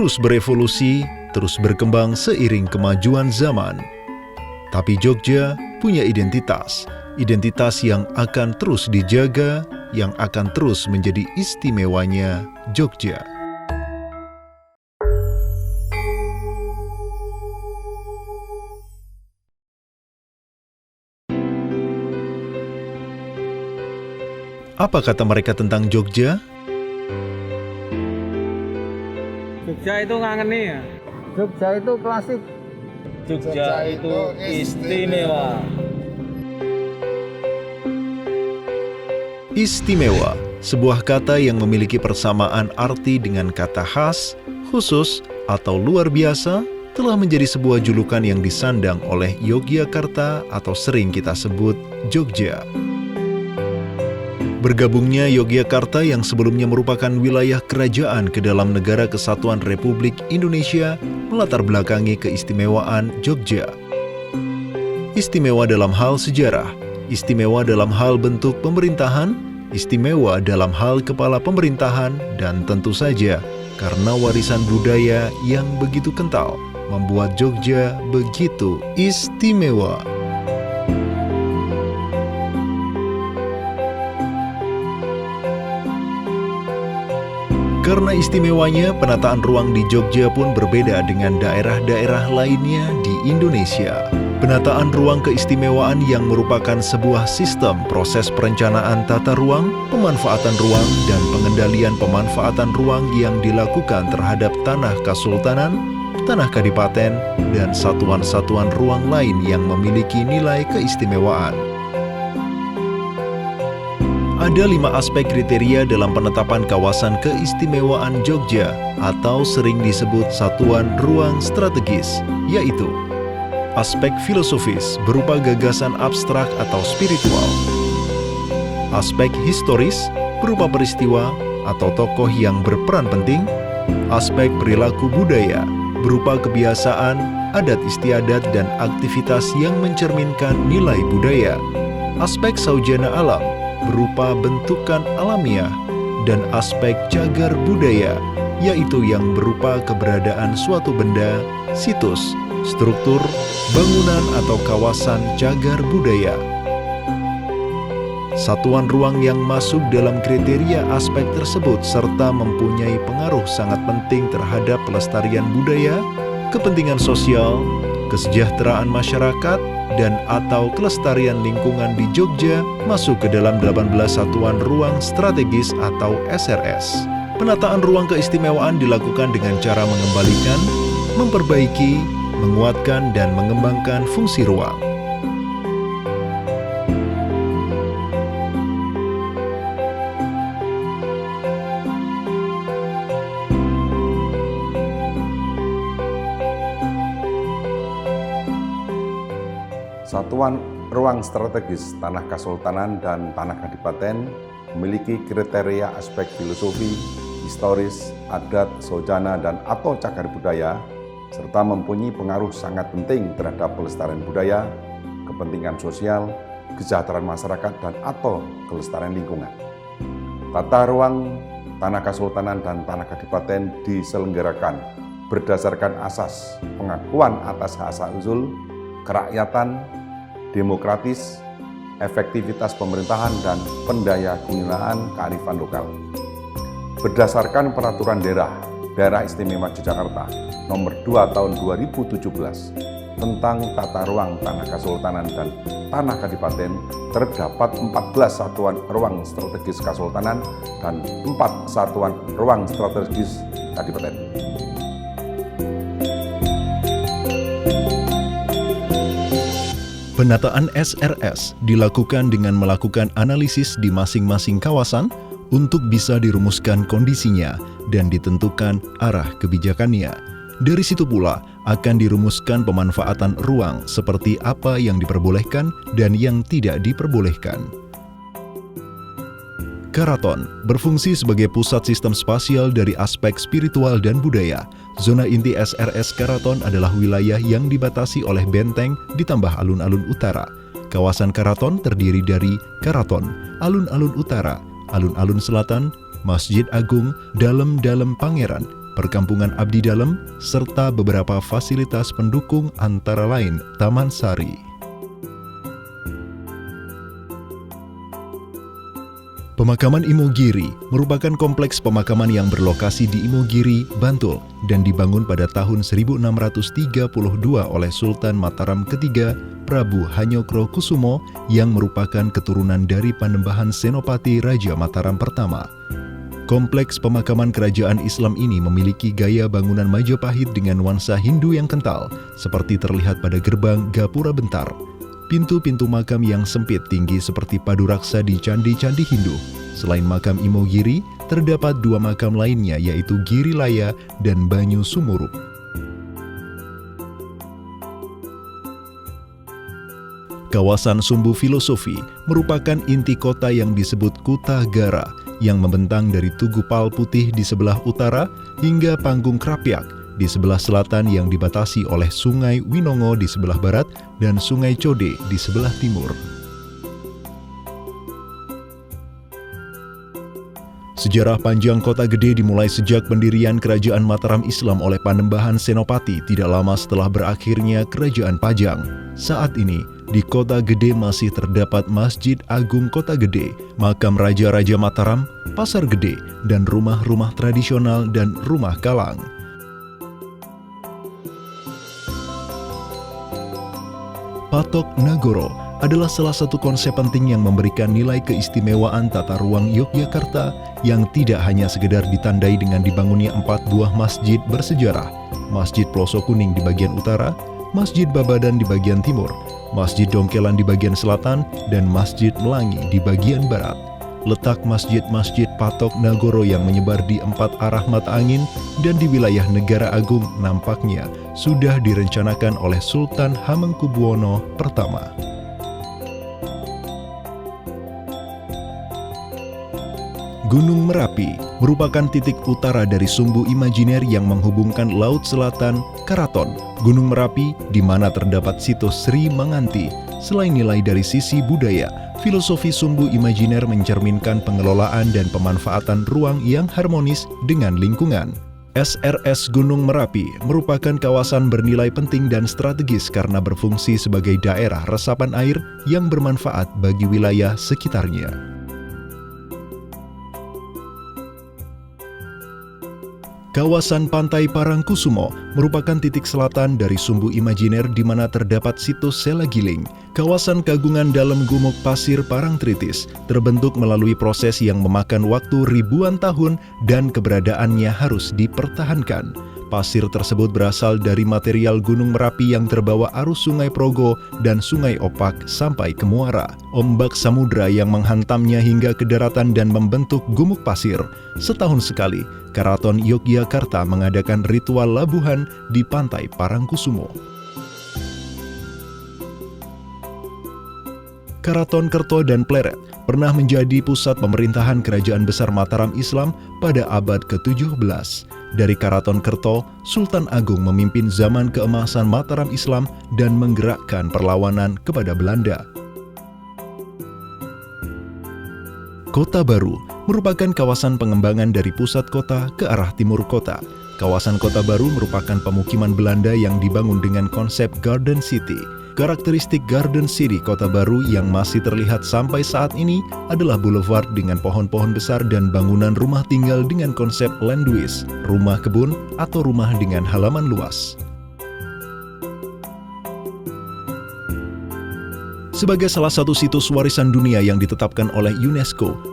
terus berevolusi, terus berkembang seiring kemajuan zaman. Tapi Jogja punya identitas yang akan terus dijaga, yang akan terus menjadi istimewanya Jogja. Apa kata mereka tentang Jogja? Jogja itu ngangeni ya? Jogja itu klasik. Jogja itu istimewa. Istimewa, sebuah kata yang memiliki persamaan arti dengan kata khas, khusus, atau luar biasa, telah menjadi sebuah julukan yang disandang oleh Yogyakarta atau sering kita sebut Jogja. Bergabungnya Yogyakarta yang sebelumnya merupakan wilayah kerajaan ke dalam Negara Kesatuan Republik Indonesia melatar belakangi keistimewaan Jogja. Istimewa dalam hal sejarah, istimewa dalam hal bentuk pemerintahan, istimewa dalam hal kepala pemerintahan, dan tentu saja karena warisan budaya yang begitu kental membuat Jogja begitu istimewa. Karena istimewanya, penataan ruang di Jogja pun berbeda dengan daerah-daerah lainnya di Indonesia. Penataan ruang keistimewaan yang merupakan sebuah sistem proses perencanaan tata ruang, pemanfaatan ruang, dan pengendalian pemanfaatan ruang yang dilakukan terhadap tanah kasultanan, tanah kadipaten, dan satuan-satuan ruang lain yang memiliki nilai keistimewaan. Ada 5 aspek kriteria dalam penetapan kawasan keistimewaan Jogja atau sering disebut satuan ruang strategis, yaitu aspek filosofis berupa gagasan abstrak atau spiritual, aspek historis berupa peristiwa atau tokoh yang berperan penting, aspek perilaku budaya berupa kebiasaan, adat istiadat, dan aktivitas yang mencerminkan nilai budaya, aspek saujana alam berupa bentukan alamiah, dan aspek cagar budaya, yaitu yang berupa keberadaan suatu benda, situs, struktur, bangunan, atau kawasan cagar budaya. Satuan ruang yang masuk dalam kriteria aspek tersebut serta mempunyai pengaruh sangat penting terhadap pelestarian budaya, kepentingan sosial, kesejahteraan masyarakat, dan atau kelestarian lingkungan di Jogja masuk ke dalam 18 satuan ruang strategis atau SRS. Penataan ruang keistimewaan dilakukan dengan cara mengembalikan, memperbaiki, menguatkan, dan mengembangkan fungsi ruang. Satuan ruang strategis Tanah Kasultanan dan Tanah Kadipaten memiliki kriteria aspek filosofi, historis, adat, sojana, dan atau cagar budaya, serta mempunyai pengaruh sangat penting terhadap pelestarian budaya, kepentingan sosial, kesejahteraan masyarakat, dan atau kelestarian lingkungan. Tata ruang Tanah Kasultanan dan Tanah Kadipaten diselenggarakan berdasarkan asas pengakuan atas hak asal-usul, kerakyatan, demokratis, efektivitas pemerintahan, dan pendaya gunaan kearifan lokal. Berdasarkan Peraturan Daerah Istimewa Yogyakarta Nomor 2 Tahun 2017 tentang Tata Ruang Tanah Kasultanan dan Tanah Kadipaten, terdapat 14 satuan ruang strategis Kasultanan dan 4 satuan ruang strategis Kadipaten. Penataan SRS dilakukan dengan melakukan analisis di masing-masing kawasan untuk bisa dirumuskan kondisinya dan ditentukan arah kebijakannya. Dari situ pula akan dirumuskan pemanfaatan ruang seperti apa yang diperbolehkan dan yang tidak diperbolehkan. Karaton berfungsi sebagai pusat sistem spasial dari aspek spiritual dan budaya. Zona inti SRS Karaton adalah wilayah yang dibatasi oleh benteng ditambah alun-alun utara. Kawasan Karaton terdiri dari Karaton, alun-alun utara, alun-alun selatan, Masjid Agung, Dalem-Dalem Pangeran, perkampungan abdi dalam, serta beberapa fasilitas pendukung antara lain Taman Sari. Pemakaman Imogiri merupakan kompleks pemakaman yang berlokasi di Imogiri, Bantul, dan dibangun pada tahun 1632 oleh Sultan Mataram ketiga, Prabu Hanyokrokusumo, yang merupakan keturunan dari Panembahan Senopati Raja Mataram pertama. Kompleks pemakaman kerajaan Islam ini memiliki gaya bangunan Majapahit dengan nuansa Hindu yang kental, seperti terlihat pada gerbang Gapura Bentar. Pintu-pintu makam yang sempit tinggi seperti paduraksa di candi-candi Hindu. Selain makam Imogiri, terdapat dua makam lainnya yaitu Girilaya dan Banyu Sumurup. Kawasan Sumbu Filosofi merupakan inti kota yang disebut Kutagara, yang membentang dari Tugu Pal Putih di sebelah utara hingga Panggung Krapyak di sebelah selatan yang dibatasi oleh Sungai Winongo di sebelah barat dan Sungai Code di sebelah timur. Sejarah panjang Kota Gede dimulai sejak pendirian Kerajaan Mataram Islam oleh Panembahan Senopati tidak lama setelah berakhirnya Kerajaan Pajang. Saat ini, di Kota Gede masih terdapat Masjid Agung Kota Gede, makam Raja-Raja Mataram, Pasar Gede, dan rumah-rumah tradisional dan rumah kalang. Patok Nagoro adalah salah satu konsep penting yang memberikan nilai keistimewaan tata ruang Yogyakarta yang tidak hanya sekedar ditandai dengan dibangunnya 4 buah masjid bersejarah, Masjid Ploso Kuning di bagian utara, Masjid Babadan di bagian timur, Masjid Dongkelan di bagian selatan, dan Masjid Melangi di bagian barat. Letak masjid-masjid Patok Nagoro yang menyebar di 4 arah mata angin dan di wilayah Negara Agung nampaknya sudah direncanakan oleh Sultan Hamengkubuwono pertama. Gunung Merapi merupakan titik utara dari sumbu imajiner yang menghubungkan Laut Selatan, Karaton, Gunung Merapi, di mana terdapat situs Sri Manganti. Selain nilai dari sisi budaya, filosofi sumbu imajiner mencerminkan pengelolaan dan pemanfaatan ruang yang harmonis dengan lingkungan. SRS Gunung Merapi merupakan kawasan bernilai penting dan strategis karena berfungsi sebagai daerah resapan air yang bermanfaat bagi wilayah sekitarnya. Kawasan Pantai Parangkusumo merupakan titik selatan dari sumbu imajiner di mana terdapat situs Selagiling. Kawasan kagungan dalam gumuk pasir Parangtritis terbentuk melalui proses yang memakan waktu ribuan tahun dan keberadaannya harus dipertahankan. Pasir tersebut berasal dari material Gunung Merapi yang terbawa arus Sungai Progo dan Sungai Opak sampai ke muara. Ombak samudra yang menghantamnya hingga ke daratan dan membentuk gumuk pasir. Setahun sekali, Keraton Yogyakarta mengadakan ritual labuhan di Pantai Parangkusumo. Keraton Kerto dan Pleret pernah menjadi pusat pemerintahan Kerajaan Besar Mataram Islam pada abad ke-17. Dari Keraton Kerto, Sultan Agung memimpin zaman keemasan Mataram Islam dan menggerakkan perlawanan kepada Belanda. Kota Baru merupakan kawasan pengembangan dari pusat kota ke arah timur kota. Kawasan Kota Baru merupakan pemukiman Belanda yang dibangun dengan konsep Garden City. Karakteristik Garden City Kota Baru yang masih terlihat sampai saat ini adalah boulevard dengan pohon-pohon besar dan bangunan rumah tinggal dengan konsep landwis, rumah kebun atau rumah dengan halaman luas. Sebagai salah satu situs warisan dunia yang ditetapkan oleh UNESCO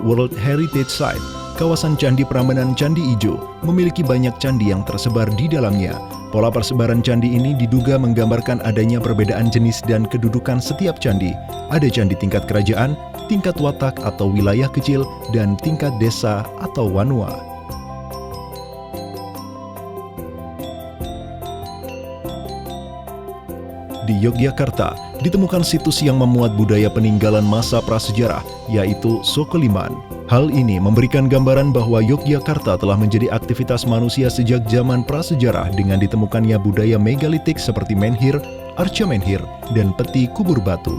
World Heritage Site, kawasan Candi Prambanan Candi Ijo memiliki banyak candi yang tersebar di dalamnya. Pola persebaran candi ini diduga menggambarkan adanya perbedaan jenis dan kedudukan setiap candi. Ada candi tingkat kerajaan, tingkat watak atau wilayah kecil, dan tingkat desa atau wanua. Di Yogyakarta, ditemukan situs yang memuat budaya peninggalan masa prasejarah, yaitu Sokoliman. Hal ini memberikan gambaran bahwa Yogyakarta telah menjadi aktivitas manusia sejak zaman prasejarah dengan ditemukannya budaya megalitik seperti menhir, arca menhir, dan peti kubur batu.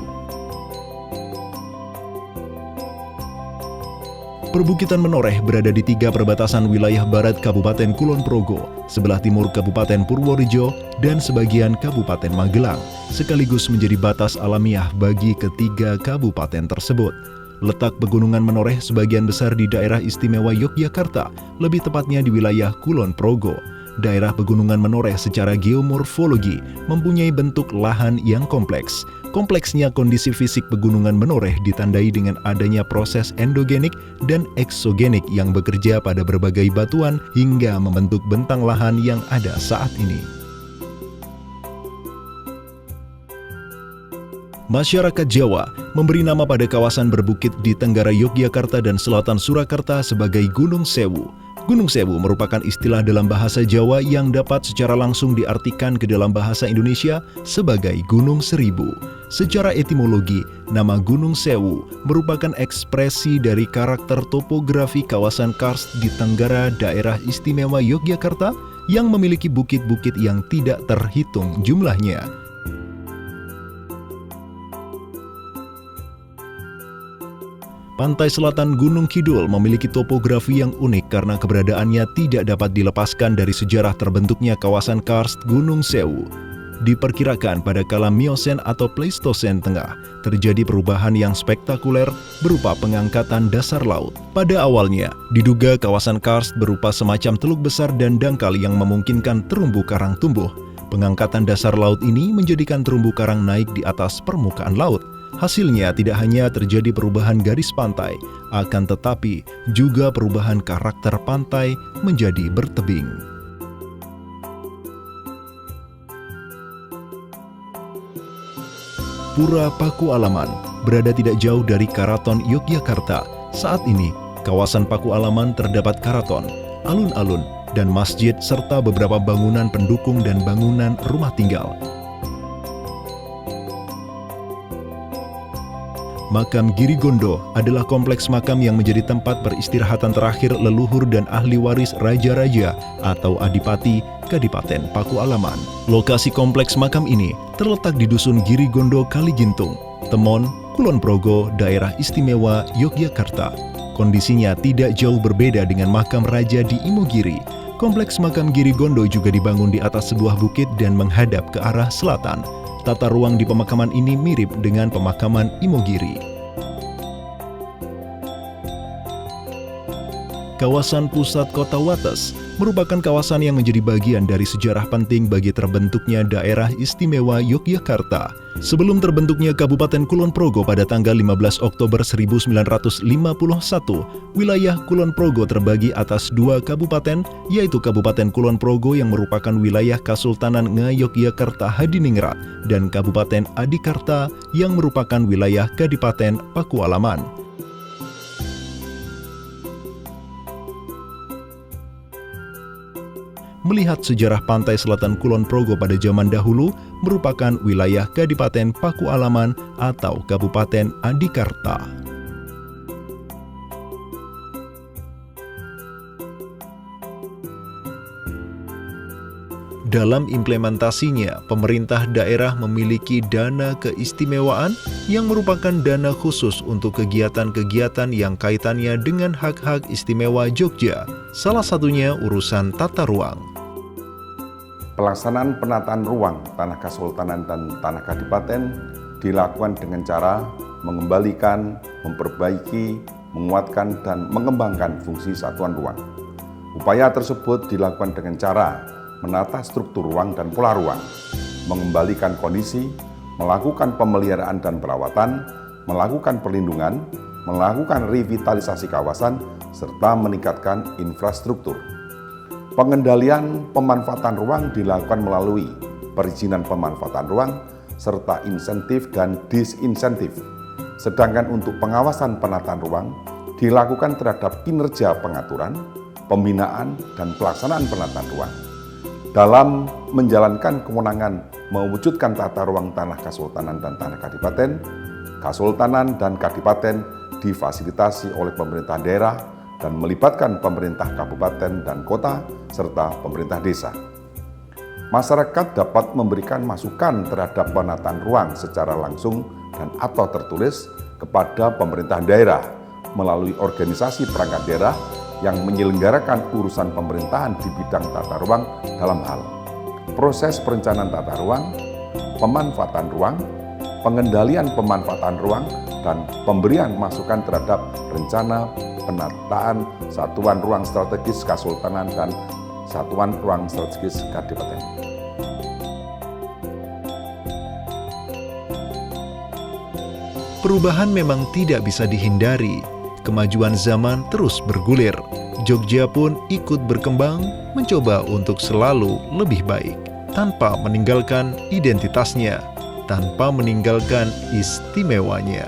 Perbukitan Menoreh berada di 3 perbatasan wilayah barat Kabupaten Kulon Progo, sebelah timur Kabupaten Purworejo, dan sebagian Kabupaten Magelang, sekaligus menjadi batas alamiah bagi ketiga kabupaten tersebut. Letak Pegunungan Menoreh sebagian besar di daerah istimewa Yogyakarta, lebih tepatnya di wilayah Kulon Progo. Daerah Pegunungan Menoreh secara geomorfologi mempunyai bentuk lahan yang kompleks. Kompleksnya kondisi fisik Pegunungan Menoreh ditandai dengan adanya proses endogenik dan eksogenik yang bekerja pada berbagai batuan hingga membentuk bentang lahan yang ada saat ini. Masyarakat Jawa memberi nama pada kawasan berbukit di Tenggara Yogyakarta dan selatan Surakarta sebagai Gunung Sewu. Gunung Sewu merupakan istilah dalam bahasa Jawa yang dapat secara langsung diartikan ke dalam bahasa Indonesia sebagai Gunung Seribu. Secara etimologi, nama Gunung Sewu merupakan ekspresi dari karakter topografi kawasan karst di Tenggara Daerah Istimewa Yogyakarta yang memiliki bukit-bukit yang tidak terhitung jumlahnya. Pantai selatan Gunung Kidul memiliki topografi yang unik karena keberadaannya tidak dapat dilepaskan dari sejarah terbentuknya kawasan karst Gunung Sewu. Diperkirakan pada kala Miosen atau Pleistosen Tengah, terjadi perubahan yang spektakuler berupa pengangkatan dasar laut. Pada awalnya, diduga kawasan karst berupa semacam teluk besar dan dangkal yang memungkinkan terumbu karang tumbuh. Pengangkatan dasar laut ini menjadikan terumbu karang naik di atas permukaan laut. Hasilnya tidak hanya terjadi perubahan garis pantai, akan tetapi juga perubahan karakter pantai menjadi bertebing. Pura Paku Alaman berada tidak jauh dari Karaton Yogyakarta. Saat ini, kawasan Paku Alaman terdapat karaton, alun-alun, dan masjid serta beberapa bangunan pendukung dan bangunan rumah tinggal. Makam Giri Gondo adalah kompleks makam yang menjadi tempat peristirahatan terakhir leluhur dan ahli waris raja-raja atau adipati Kadipaten Paku Alaman. Lokasi kompleks makam ini terletak di Dusun Giri Gondo Kaligintung, Temon, Kulon Progo, Daerah Istimewa Yogyakarta. Kondisinya tidak jauh berbeda dengan makam raja di Imogiri. Kompleks makam Giri Gondo juga dibangun di atas sebuah bukit dan menghadap ke arah selatan. Tata ruang di pemakaman ini mirip dengan pemakaman Imogiri. Kawasan pusat kota Wates merupakan kawasan yang menjadi bagian dari sejarah penting bagi terbentuknya daerah istimewa Yogyakarta. Sebelum terbentuknya Kabupaten Kulon Progo pada tanggal 15 Oktober 1951, wilayah Kulon Progo terbagi atas 2 kabupaten, yaitu Kabupaten Kulon Progo yang merupakan wilayah Kasultanan Ngayogyakarta Hadiningrat dan Kabupaten Adikarta yang merupakan wilayah Kadipaten Paku Alaman. Melihat sejarah pantai selatan Kulon Progo pada zaman dahulu merupakan wilayah Kadipaten Paku Alaman atau Kabupaten Adikarta. Dalam implementasinya, pemerintah daerah memiliki dana keistimewaan yang merupakan dana khusus untuk kegiatan-kegiatan yang kaitannya dengan hak-hak istimewa Jogja, salah satunya urusan tata ruang. Pelaksanaan penataan ruang tanah Kasultanan dan tanah Kadipaten dilakukan dengan cara mengembalikan, memperbaiki, menguatkan, dan mengembangkan fungsi satuan ruang. Upaya tersebut dilakukan dengan cara menata struktur ruang dan pola ruang, mengembalikan kondisi, melakukan pemeliharaan dan perawatan, melakukan perlindungan, melakukan revitalisasi kawasan, serta meningkatkan infrastruktur. Pengendalian pemanfaatan ruang dilakukan melalui perizinan pemanfaatan ruang, serta insentif dan disinsentif. Sedangkan untuk pengawasan penataan ruang dilakukan terhadap kinerja pengaturan, pembinaan, dan pelaksanaan penataan ruang. Dalam menjalankan kewenangan mewujudkan tata ruang tanah Kasultanan dan tanah Kadipaten, Kasultanan dan Kadipaten difasilitasi oleh pemerintah daerah dan melibatkan pemerintah kabupaten dan kota, serta pemerintah desa. Masyarakat dapat memberikan masukan terhadap penataan ruang secara langsung dan atau tertulis kepada pemerintah daerah melalui organisasi perangkat daerah yang menyelenggarakan urusan pemerintahan di bidang tata ruang dalam hal proses perencanaan tata ruang, pemanfaatan ruang, pengendalian pemanfaatan ruang, dan pemberian masukan terhadap rencana penataan satuan ruang strategis Kasultanan dan satuan ruang strategis Kadipaten. Perubahan memang tidak bisa dihindari. Kemajuan zaman terus bergulir. Jogja pun ikut berkembang, mencoba untuk selalu lebih baik, tanpa meninggalkan identitasnya, tanpa meninggalkan istimewanya.